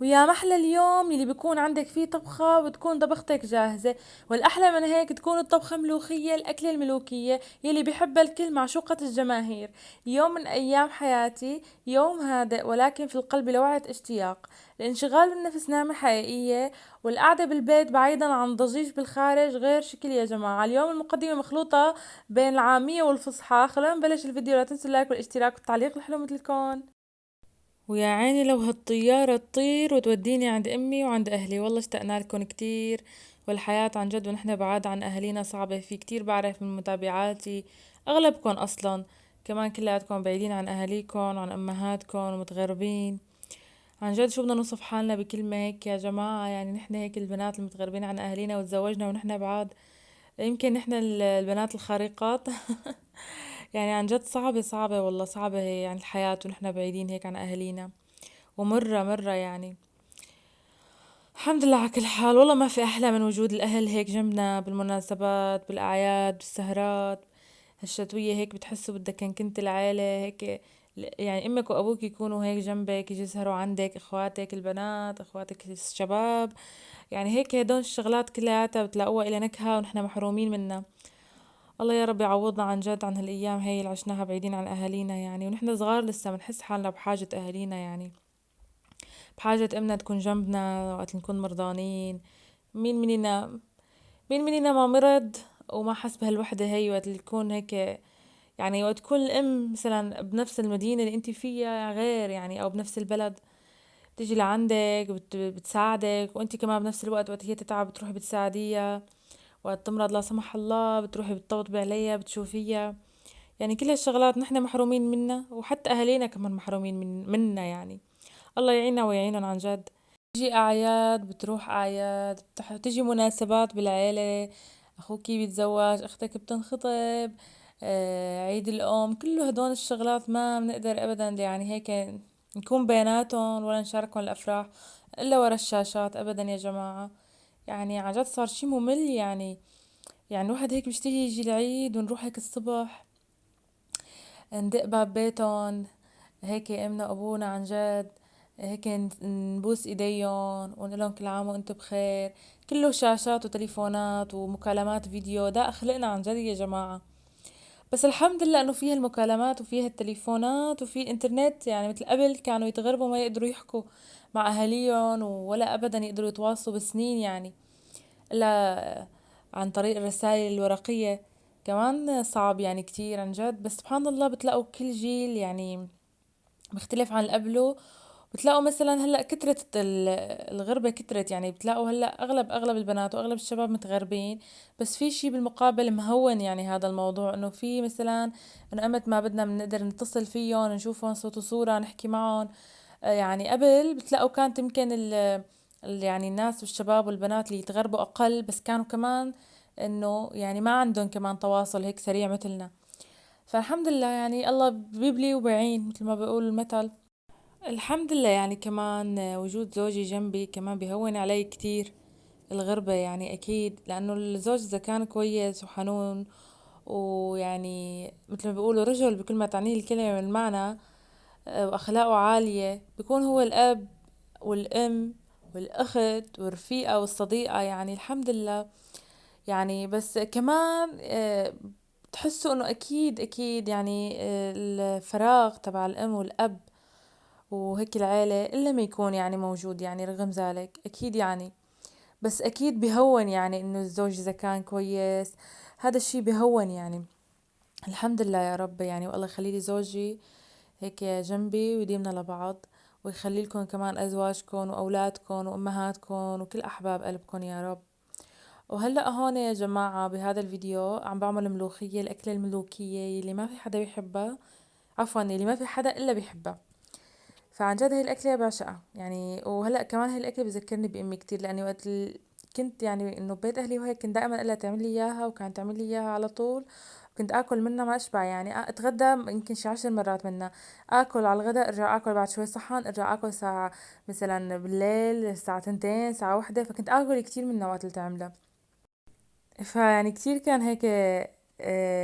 ويا محلى اليوم يلي بيكون عندك فيه طبخة وتكون طبختك جاهزة. والأحلى من هيك تكون الطبخة ملوخية، الأكلة الملوكية يلي بيحبها الكل، معشوقة الجماهير. يوم من أيام حياتي، يوم هادئ ولكن في القلب لوعة اشتياق. الانشغال بالنفس نعمة حقيقية، والقعدة بالبيت بعيدا عن ضجيج بالخارج غير شكل يا جماعة. اليوم المقدمة مخلوطة بين العامية والفصحى. خلونا نبلش الفيديو، لا تنسوا اللايك والاشتراك والتعليق الحلو مثلكم. ويا عيني لو هالطيارة تطير وتوديني عند أمي وعند أهلي، والله اشتقنا لكم كتير. والحياة عن جد ونحن بعاد عن أهالينا صعبة. في كتير بعرف من متابعاتي، أغلبكم أصلا كمان كلياتكم بعيدين عن أهاليكم وعن أمهاتكم ومتغربين. عن جد شو بدنا نوصف حالنا بكلمة هيك يا جماعة؟ يعني نحن هيك البنات المتغربين عن أهالينا وتزوجنا ونحن بعاد. يمكن نحن البنات الخارقات. يعني عن جد صعبة صعبة، والله صعبة هي يعني الحياة ونحن بعيدين هيك عن أهالينا. ومرة مرة يعني. الحمد لله على كل حال. والله ما في أحلى من وجود الأهل هيك جنبنا بالمناسبات، بالأعياد، بالسهرات الشتوية. هيك بتحسوا بدك إن كنت العيلة هيك، يعني أمك وأبوك يكونوا هيك جنبك، يجي يسهروا عندك، إخواتك البنات، إخواتك الشباب. يعني هيك هدول الشغلات كلياتها بتلاقوها إلى نكهة ونحن محرومين منها. الله يا رب يعوضنا عن جد عن هالأيام هي اللي عشناها بعيدين عن أهالينا يعني. ونحن صغار لسه بنحس حالنا بحاجة أهالينا يعني، بحاجة إمنا تكون جنبنا وقت نكون مرضانين. مين مننا مين مننا ما مرض وما حس بهالوحدة هي وقت اللي تكون هيك. يعني وقت تكون الأم مثلا بنفس المدينة اللي انت فيها غير يعني، أو بنفس البلد، تيجي لعندك بتساعدك، وانت كمان بنفس الوقت وقت هي تتعب بتروحي بتساعديها. وقت تمرض لا سمح الله بتروحي بتطبطبي عليها بتشوفيها. يعني كل هالشغلات نحن محرومين منها، وحتى أهالينا كمان محرومين منا يعني. الله يعيننا ويعينهم عن جد. تجي أعياد بتروح أعياد، تجي مناسبات بالعيلة، أخوكي بيتزوج، أختك بتنخطب، عيد الأم، كله هدول الشغلات ما بنقدر أبدا يعني هيك نكون بيناتهم ولا نشاركهم الأفراح إلا ورا الشاشات أبدا يا جماعة. يعني عن جد صار شي ممل يعني. يعني الواحد هيك بيشتهي يجي العيد ونروح هيك الصبح ندق باب بيتهم، هيك امنا وابونا عن جد، هيك نبوس ايديهم ونقول لهم كل عام وانتم بخير. كله شاشات وتليفونات ومكالمات فيديو، ده اخلقنا عن جد يا جماعة. بس الحمد لله انه فيها المكالمات وفيها التليفونات وفي الانترنت. يعني مثل قبل كانوا يتغربوا ما يقدروا يحكوا مع اهاليهم ولا ابدا يقدروا يتواصلوا بسنين يعني، الا عن طريق الرسائل الورقية. كمان صعب يعني كتير عن جد. بس سبحان الله بتلاقوا كل جيل يعني مختلف عن اللي قبله. بتلاقوا مثلا هلا كترت الغربة كترت، يعني بتلاقوا هلا اغلب البنات واغلب الشباب متغربين. بس في شي بالمقابل مهون يعني هذا الموضوع، انه في مثلا انه امت ما بدنا بنقدر نتصل فيهم نشوفهم صوت وصورة نحكي معهم. يعني قبل بتلاقوا كانت يمكن يعني الناس والشباب والبنات اللي يتغربوا اقل، بس كانوا كمان انه يعني ما عندهم كمان تواصل هيك سريع مثلنا. فالحمد لله يعني الله بيبلي وبيعين مثل ما بيقول المثل. الحمد لله يعني كمان وجود زوجي جنبي كمان بيهون علي كتير الغربة يعني. أكيد لأنه الزوج إذا كان كويس وحنون، ويعني مثل ما بيقولوا رجل بكل ما تعنيه الكلمة من المعنى، وأخلاقه عالية، بيكون هو الأب والأم والأخت والرفيقة والصديقة يعني. الحمد لله يعني. بس كمان بتحسوا انه اكيد يعني الفراغ تبع الام والاب وهيك العيلة إلا ما يكون يعني موجود يعني. رغم ذلك أكيد يعني، بس أكيد بهون يعني إنه الزوج إذا كان كويس، هذا الشي بهون يعني. الحمد لله يا رب يعني. والله يخلي لي زوجي هيك جنبي ويديمنا لبعض، ويخلي لكم كمان أزواجكم وأولادكم وأمهاتكم وكل أحباب قلبكم يا رب. وهلأ هون يا جماعة بهذا الفيديو عم بعمل ملوخية، الأكلة الملوكية اللي ما في حدا بيحبها، عفوا اللي ما في حدا إلا بيحبها. فعن جد هي الأكلة بعشقها يعني. وهلأ كمان هي الأكلة بذكرني بأمي كتير، لأني وقت كنت يعني إنه ببيت أهلي وهيك كنت دائما أقلها تعمل لي إياها، وكانت تعمل لي إياها على طول. كنت آكل منها ما أشبع يعني. أتغدى يمكن شي 10 مرات منها، آكل على الغداء، أرجع آكل بعد شوي صحن، أرجع آكل ساعة مثلا بالليل الساعة 2 ساعة 1. فكنت آكل كتير منها وقت اللي تعملها. فيعني كتير كان هيك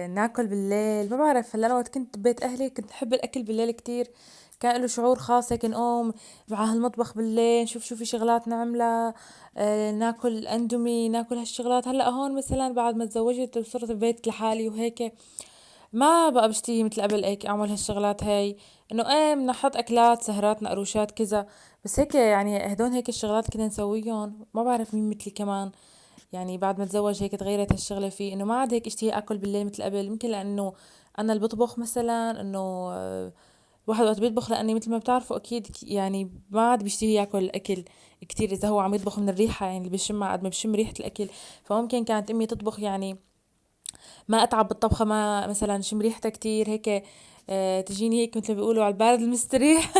ناكل بالليل. ما بعرف هلا أنا وقت كنت ببيت أهلي كنت أحب الأكل بالليل كتير. كان له شعور خاص هيك نقوم على هالمطبخ بالليل نشوف شو في شغلات نعملها. ناكل اندومي، ناكل هالشغلات. هلا هون مثلا بعد ما تزوجت وصرت ببيت لحالي وهيك، ما بقى بشتهي مثل قبل هيك اعمل هالشغلات هاي، انه ايه بنحط اكلات سهرات نقروشات كذا. بس هيك يعني هدول هيك الشغلات كنا نسويهم، ما بعرف مين مثلي كمان. يعني بعد ما اتزوج هيك تغيرت هالشغلة فيه، انه ما عاد هيك اشتهي اكل بالليل مثل قبل. يمكن لانه انا اللي بطبخ مثلا، انه الواحد وقت بيطبخ، لاني مثل ما بتعرفوا اكيد يعني ما عاد بيشتهي ياكل اكل كتير اذا هو عم يطبخ من الريحة، يعني اللي بيشم قد ما بشم ريحة الاكل. فممكن كانت امي تطبخ يعني ما اتعب بالطبخة، ما مثلا شم ريحتها كتير هيك، تجيني هيك مثل ما بيقولوا على البارد المستريح.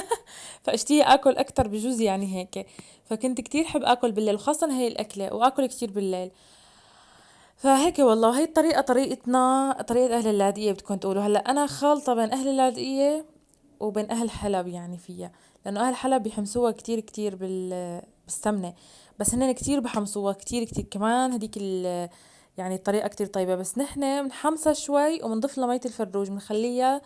فاشتهي اكل اكتر بجوز يعني هيك. فكنت كتير حب اكل بالليل، وخاصة هي الاكلة، واكل كتير بالليل. فهيك والله، هي الطريقة طريقتنا، طريقة اهل اللاذقية بدكم تقولوا. هلا انا خالطة بين اهل اللاذقية وبين اهل حلب يعني فيها، لانه اهل حلب بيحمسوها كتير كتير بالسمنة. بس هن كتير بحمسوها كتير كتير كمان هديك يعني الطريقة كتير طيبة. بس نحن بنحمسها شوي وبنضيف لها مية الفروج، بنخليها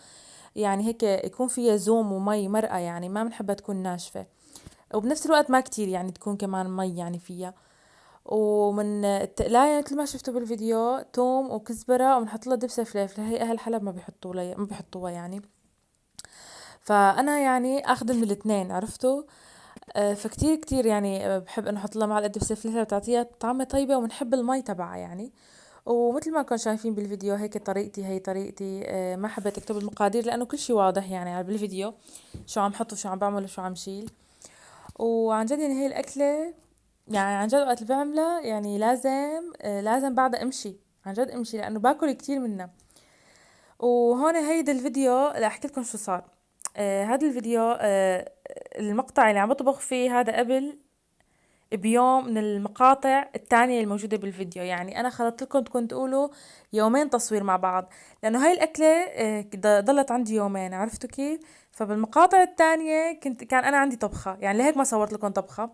يعني هيك يكون فيها زوم ومي مرقة، يعني ما بنحبها تكون ناشفة. وبنفس الوقت ما كتير يعني تكون كمان مي يعني فيها. ومن التقلاية مثل ما شفتوا بالفيديو توم وكزبرة، وبنحط لها دبسة فلفل. هي اهل حلب ما بيحطوها يعني. فانا يعني اخذ من الاثنين، عرفتوا. فكتير كتير يعني بحب انه احط لها معلقة دبسة فلفل، بتعطيها طعمة طيبة، ونحب المي تبعها يعني. ومثل ما كنتم شايفين بالفيديو هيك طريقتي، هي طريقتي. ما حبيت اكتب المقادير لانه كل شيء واضح يعني بالفيديو، شو عم حط وشو عم بعمل وشو عم شيل. وعن جد يعني هي الاكلة، يعني عن جد وقت اللي بعملها يعني لازم بعدها امشي، عن جد امشي، لانه باكل كتير منها. وهون هيدا الفيديو لاحكي لكم شو صار. هذا الفيديو، المقطع اللي عم بطبخ فيه هذا قبل بيوم من المقاطع التانية الموجودة بالفيديو. يعني أنا خلطت لكم تكون تقولوا يومين تصوير مع بعض، لأنه هاي الأكلة ضلت عندي يومين، عرفتوا كيف. فبالمقاطع التانية كان أنا عندي طبخة، يعني لهيك ما صورت لكم طبخة.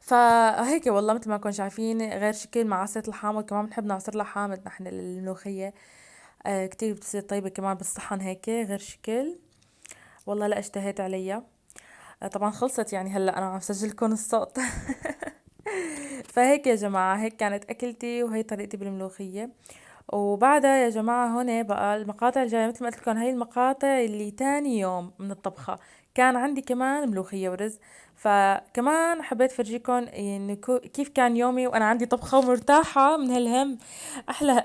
فهيك والله مثل ما كنتم شايفين، غير شكل مع عصرة الحامض. كمان بنحب نعصر لها حامض نحن الملوخية. كتير بتصير طيبة كمان بالصحن هيك غير شكل. والله لا اشتهيت عليها. طبعا خلصت يعني، هلا انا عم سجلكم الصوت. فهيك يا جماعة، هيك كانت أكلتي وهي طريقتي بالملوخية. وبعدها يا جماعة هون بقى المقاطع الجاية، مثل ما قلت لكم هاي المقاطع اللي تاني يوم من الطبخة. كان عندي كمان ملوخية ورز. فكمان حبيت فرجيكم انه كيف كان يومي وانا عندي طبخة ومرتاحة من هالهم.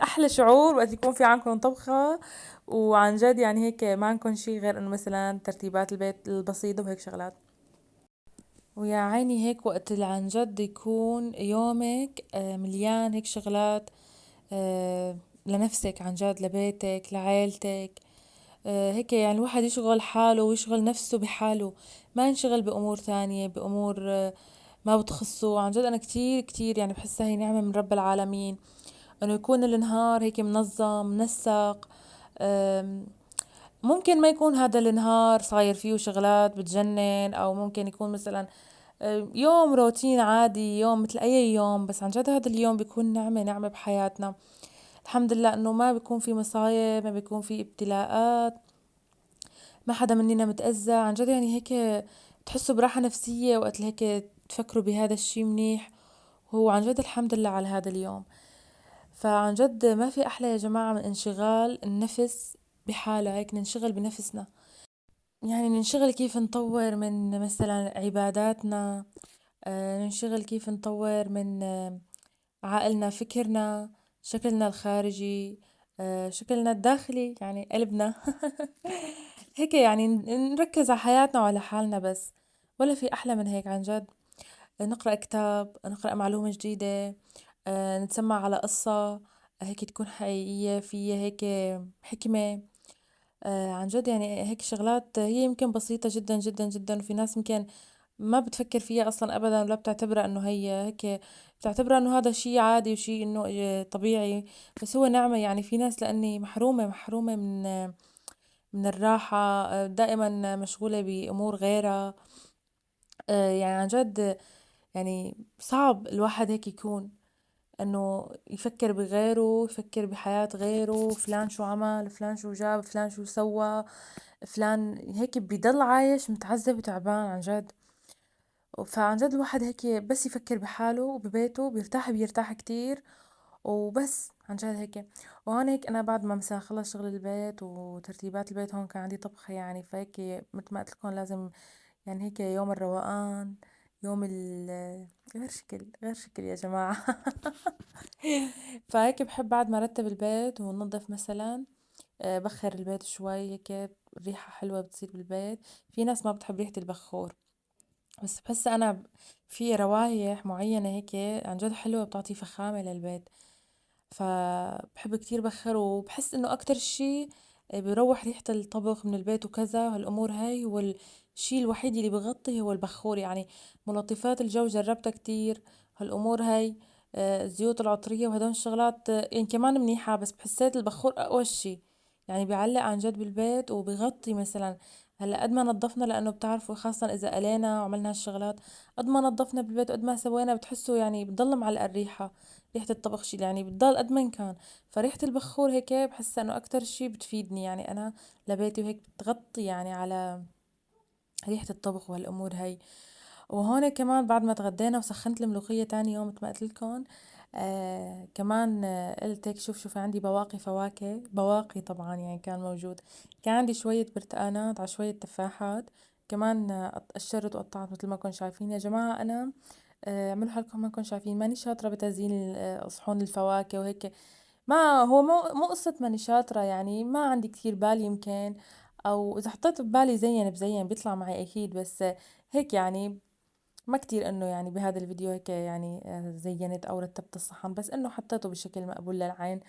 احلى شعور وقت يكون في عندكم طبخة، وعن جد يعني هيك ما عندكم شي غير انه مثلا ترتيبات البيت البسيطة وهيك شغلات. ويا عيني هيك وقت اللي عن جد يكون يومك مليان هيك شغلات، لنفسك عن جد، لبيتك، لعيلتك. هيك يعني الواحد يشغل حاله ويشغل نفسه بحاله، ما ينشغل بأمور ثانية، بأمور ما بتخصه. عن جد أنا كتير كتير يعني بحسها هي نعمة من رب العالمين، إنه يكون النهار هيك منظم منسق. آم، ممكن ما يكون هذا النهار صاير فيه شغلات بتجنن، أو ممكن يكون مثلا يوم روتين عادي، يوم مثل أي يوم. بس عن جد هذا اليوم بيكون نعمة نعمة بحياتنا. الحمد لله إنه ما بيكون في مصايب، ما بيكون في ابتلاءات، ما حدا مننا متأذى. عن جد يعني هيك تحسوا براحة نفسية وقت اللي هيك تفكروا بهذا الشي منيح. وهو عن جد الحمد لله على هذا اليوم. فعن جد ما في أحلى يا جماعة من انشغال النفس بحاله، هيك ننشغل بنفسنا. يعني ننشغل كيف نطور من مثلا عباداتنا، ننشغل كيف نطور من عقلنا، فكرنا، شكلنا الخارجي، شكلنا الداخلي يعني قلبنا. هيك يعني نركز على حياتنا وعلى حالنا بس. ولا في أحلى من هيك عن جد. نقرأ كتاب، نقرأ معلومة جديدة، نتسمع على قصة هيك تكون حقيقية فيها هيك حكمة. عن جد يعني هيك شغلات هي يمكن بسيطة جدا جدا جدا، وفي ناس يمكن ما بتفكر فيها اصلا ابدا، ولا بتعتبرها انه هي هيك، بتعتبرها انه هذا شيء عادي وشيء انه طبيعي. بس هو نعمة يعني. في ناس لاني محرومة من الراحة، دائما مشغولة بامور غيرها. يعني عن جد يعني صعب الواحد هيك يكون. انه يفكر بغيره، يفكر بحياة غيره، فلان شو عمل، فلان شو جاب، فلان شو سوى، فلان هيك بيضل عايش متعذب وتعبان عن جد. فعن جد الواحد هيك بس يفكر بحاله وببيته بيرتاح كتير، وبس عن جد هيك. وهون هيك انا بعد ما مثلا خلص شغل البيت وترتيبات البيت، هون كان عندي طبخة يعني، فهيك مثل ما قلت لكم لازم يعني هيك يوم الروقان، يوم غير شكل يا جماعة. فهيك بحب بعد ما رتب البيت وننظف مثلا، بخر البيت شوي هيك، ريحة حلوة بتصير بالبيت. في ناس ما بتحب ريحة البخور، بس بحس انا في روايح معينة هيك عن جد حلوة بتعطي فخامة للبيت. فبحب كتير بخر، وبحس انه اكتر شي بيروح ريحة الطبخ من البيت وكذا هالامور هاي، هو الشي الوحيد اللي بغطي هو البخور يعني. ملطفات الجو جربتها كتير، هالامور هاي، الزيوت العطرية وهدول الشغلات يعني كمان منيحة، بس بحسيت البخور اقوى شي يعني، بيعلق عن جد بالبيت وبغطي مثلا. هلا قد ما نظفنا، لانه بتعرفوا خاصة اذا قلينا وعملنا هالشغلات، قد ما نظفنا بالبيت وقد ما سوينا بتحسوا يعني بتضل معلقة الريحة، ريحة الطبخ شي يعني بتضل قد ما كان. فريحة البخور هيك بحس انه اكتر شي بتفيدني يعني انا لبيتي، وهيك بتغطي يعني على ريحة الطبخ وهالامور هاي. وهون كمان بعد ما تغدينا وسخنت الملوخية تاني يوم مثل ما قلت لكم، كمان قلت هيك شوف عندي بواقي فواكه، بواقي طبعا يعني كان موجود. كان عندي شوية برتقانات على شوية تفاحات، كمان قشرت وقطعت مثل ما كنتم شايفين يا جماعة. أنا اعملوا حالكم ما كنتم شايفين، ماني شاطرة بتزيين صحون الفواكه وهيك. ما هو مو قصة ماني شاطرة يعني، ما عندي كتير بال يمكن، أو إذا حطيت ببالي بزين بيطلع معي أكيد، بس هيك يعني ما كتير انه يعني بهذا الفيديو هيك يعني زينت او رتبت الصحن، بس انه حطيته بشكل مقبول للعين.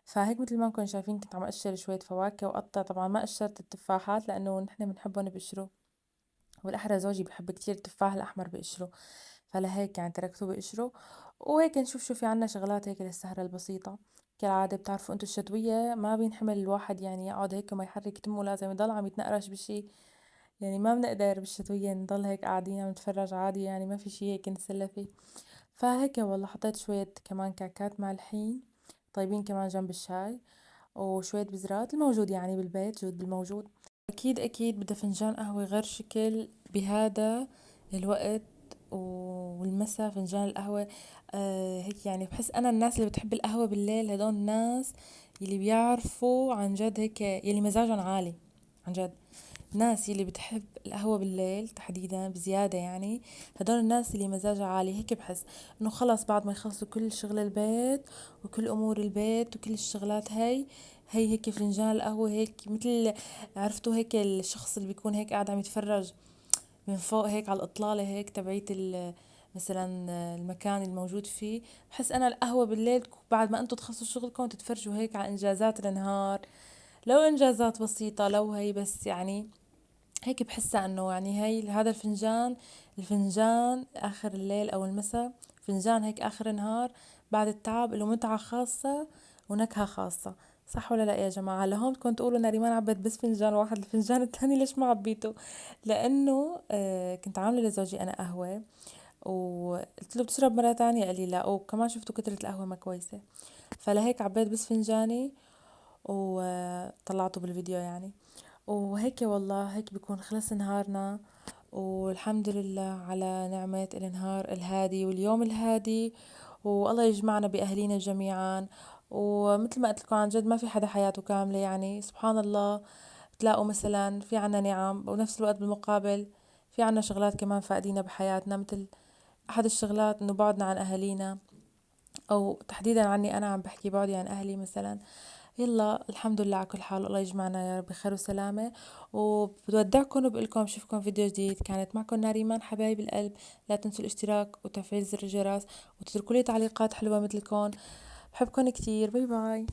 فهيك مثل ما انكم شايفين كنت عم اقشر شوية فواكه وقطع، طبعا ما قشرت التفاحات لانه نحن بنحبهم بقشره، والاحرى زوجي بحب كتير التفاح الاحمر بقشره، فلهيك يعني تركته بقشره. وهيك نشوف شو في عنا شغلات هيك للسهرة البسيطة. كالعادة بتعرفوا انتو الشتوية ما بينحمل الواحد يعني يقعد هيك وما يحرك تمه، لازم يضل عم يتنقرش بشي يعني. ما بنقدر بالشتوية نضل هيك قاعدين عم نتفرج عادي يعني، ما في شي هيك نتسلى فيه. فهيك والله حطيت شوية كمان كعكات مالحين طيبين كمان جنب الشاي، وشوية بزرات الموجود يعني بالبيت، جود بالموجود. أكيد بدها فنجان قهوة غير شكل بهذا الوقت، والمسا فنجان القهوة. هيك يعني بحس أنا الناس اللي بتحب القهوة بالليل هدول الناس اللي بيعرفوا عن جد هيك، يلي مزاجهم عالي عن جد. الناس اللي بتحب القهوة بالليل تحديدا بزيادة يعني، هدول الناس اللي مزاجها عالي. هيك بحس انه خلص بعد ما يخلصوا كل شغل البيت وكل امور البيت وكل الشغلات هاي، هيك فنجان القهوة هيك مثل، عرفتوا هيك الشخص اللي بيكون هيك قاعد عم يتفرج من فوق هيك على الإطلالة هيك تبعيت مثلا المكان الموجود فيه. بحس أنا القهوة بالليل بعد ما أنتوا تخلصوا شغلكم تتفرجوا هيك على إنجازات النهار، لو إنجازات بسيطة لو هي بس يعني، هيك بحسها انه يعني هي هذا الفنجان اخر الليل او المساء، فنجان هيك اخر النهار بعد التعب له متعة خاصة ونكهة خاصة. صح ولا لا يا جماعة؟ لهون بدكم تقولوا ناريمان عبت بس فنجان واحد، الفنجان التاني ليش ما عبيته؟ لانه كنت عاملة لزوجي انا قهوة، وقلت له بتشرب مرة تانية؟ قال لي لا، وكمان شفته كترة القهوة ما كويسة، فلهيك عبيت بس فنجاني وطلعته بالفيديو يعني. وهيك والله هيك بيكون خلص نهارنا، والحمد لله على نعمة النهار الهادي واليوم الهادي، والله يجمعنا بأهلينا جميعا. ومثل ما قلت لكم عن جد ما في حدا حياته كاملة يعني، سبحان الله بتلاقوا مثلا في عنا نعم، ونفس الوقت بالمقابل في عنا شغلات كمان فاقدينا بحياتنا، مثل أحد الشغلات إنه بعدنا عن أهالينا، أو تحديدا عني أنا عم بحكي بعدي عن أهلي مثلا. يلا الحمد لله على كل حال، الله يجمعنا يا رب بخير وسلامة. وبودعكم وبقولكم بشوفكم فيديو جديد. كانت معكم ناريمان حبايب القلب، لا تنسوا الاشتراك وتفعيل زر الجرس، وتتركوا لي تعليقات حلوة مثلكم. بحبكم كتير، باي باي.